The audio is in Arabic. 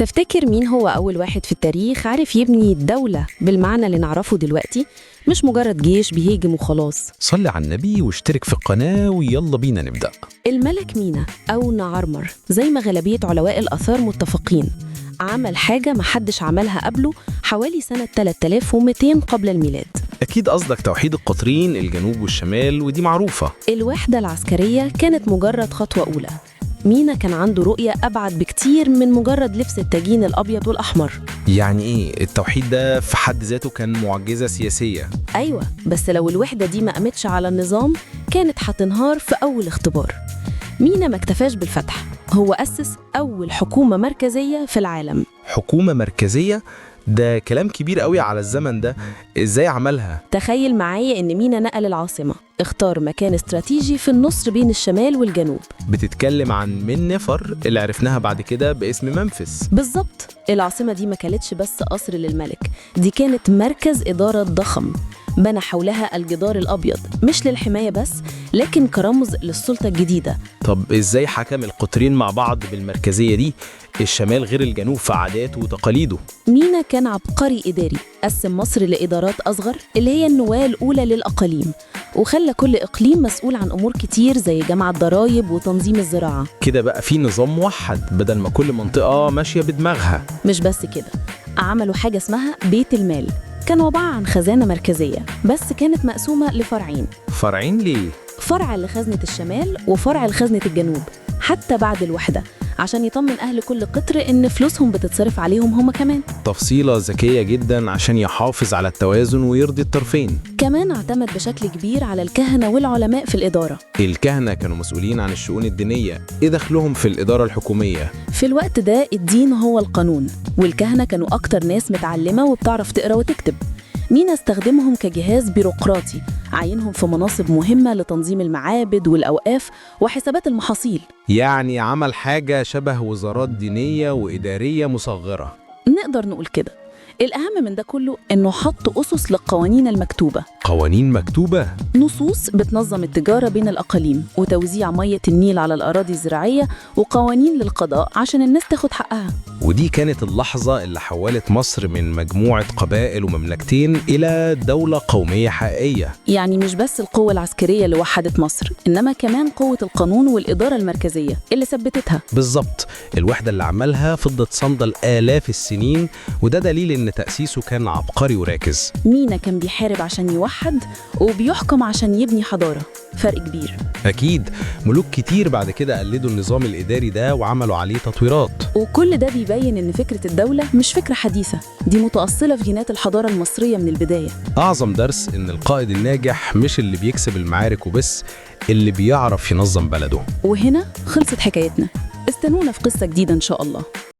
تفتكر مين هو أول واحد في التاريخ عارف يبني الدولة بالمعنى اللي نعرفه دلوقتي؟ مش مجرد جيش بيهاجم وخلاص. صلي على النبي واشترك في القناة ويلا بينا نبدأ. الملك مينا أو نعرمر، زي ما غالبية علماء الآثار متفقين، عمل حاجة محدش عملها قبله حوالي سنة 3200 قبل الميلاد. أكيد قصدك توحيد القطرين الجنوب والشمال، ودي معروفة. الوحدة العسكرية كانت مجرد خطوة أولى. مينا كان عنده رؤية أبعد بكتير من مجرد لبس التاجين الأبيض والأحمر. يعني إيه التوحيد ده في حد ذاته كان معجزة سياسية؟ أيوة، بس لو الوحدة دي ما قامتش على النظام كانت هتنهار في أول اختبار. مينا ما اكتفاش بالفتح، هو أسس أول حكومة مركزية في العالم. حكومة مركزية؟ ده كلام كبير قوي على الزمن ده. إزاي عملها؟ تخيل معايا إن مينا نقل العاصمة، اختار مكان استراتيجي في النص بين الشمال والجنوب. بتتكلم عن من نفر اللي عرفناها بعد كده باسم منفس. بالظبط، العاصمة دي ما كانتش بس قصر للملك، دي كانت مركز إدارة ضخم. بنى حولها الجدار الأبيض مش للحماية بس، لكن كرمز للسلطة الجديدة. طب إزاي حكم القطرين مع بعض بالمركزية دي؟ الشمال غير الجنوب في عاداته وتقاليده. مينا كان عبقري إداري، قسم مصر لإدارات أصغر اللي هي النواة الأولى للأقاليم، وخلى كل إقليم مسؤول عن أمور كتير زي جمع الضرايب وتنظيم الزراعة. كده بقى في نظام موحد بدل ما كل منطقة ماشية بدماغها. مش بس كده، عملوا حاجة اسمها بيت المال، كان عبارة عن خزانة مركزية بس كانت مقسومة لفرعين. فرعين ليه؟ فرع لخزنة الشمال وفرع لخزنة الجنوب، حتى بعد الوحدة، عشان يطمن أهل كل قطر إن فلوسهم بتتصرف عليهم هما كمان. تفصيلة ذكية جدا عشان يحافظ على التوازن ويرضي الطرفين. كمان اعتمد بشكل كبير على الكهنة والعلماء في الإدارة. الكهنة كانوا مسؤولين عن الشؤون الدينية، إيه دخلهم في الإدارة الحكومية؟ في الوقت ده الدين هو القانون، والكهنة كانوا أكتر ناس متعلمة وبتعرف تقرأ وتكتب. مينا استخدمهم كجهاز بيروقراطي، عينهم في مناصب مهمة لتنظيم المعابد والأوقاف وحسابات المحاصيل. يعني عمل حاجة شبه وزارات دينية وإدارية مصغرة. نقدر نقول كده. الأهم من ده كله إنه حط أسس للقوانين المكتوبة. قوانين مكتوبة؟ نصوص بتنظم التجارة بين الأقاليم وتوزيع مية النيل على الأراضي الزراعية، وقوانين للقضاء عشان الناس تاخد حقها. ودي كانت اللحظة اللي حولت مصر من مجموعة قبائل ومملكتين إلى دولة قومية حقيقية. يعني مش بس القوة العسكرية اللي وحدت مصر، إنما كمان قوة القانون والإدارة المركزية اللي ثبتتها. بالظبط، الوحدة اللي عملها فضلت صامدة الآلاف السنين، وده دليل إن تأسيسه كان عبقري وراكز. مينا كان بيحارب عشان يوحد وبيحكم عشان يبني حضارة، فرق كبير. أكيد، ملوك كتير بعد كده قلدوا النظام الإداري ده وعملوا عليه تطويرات. وكل ده بيبين إن فكرة الدولة مش فكرة حديثة، دي متأصلة في جينات الحضارة المصرية من البداية. أعظم درس إن القائد الناجح مش اللي بيكسب المعارك وبس، اللي بيعرف ينظم بلده. وهنا خلصت حكايتنا، استنونا في قصة جديدة إن شاء الله.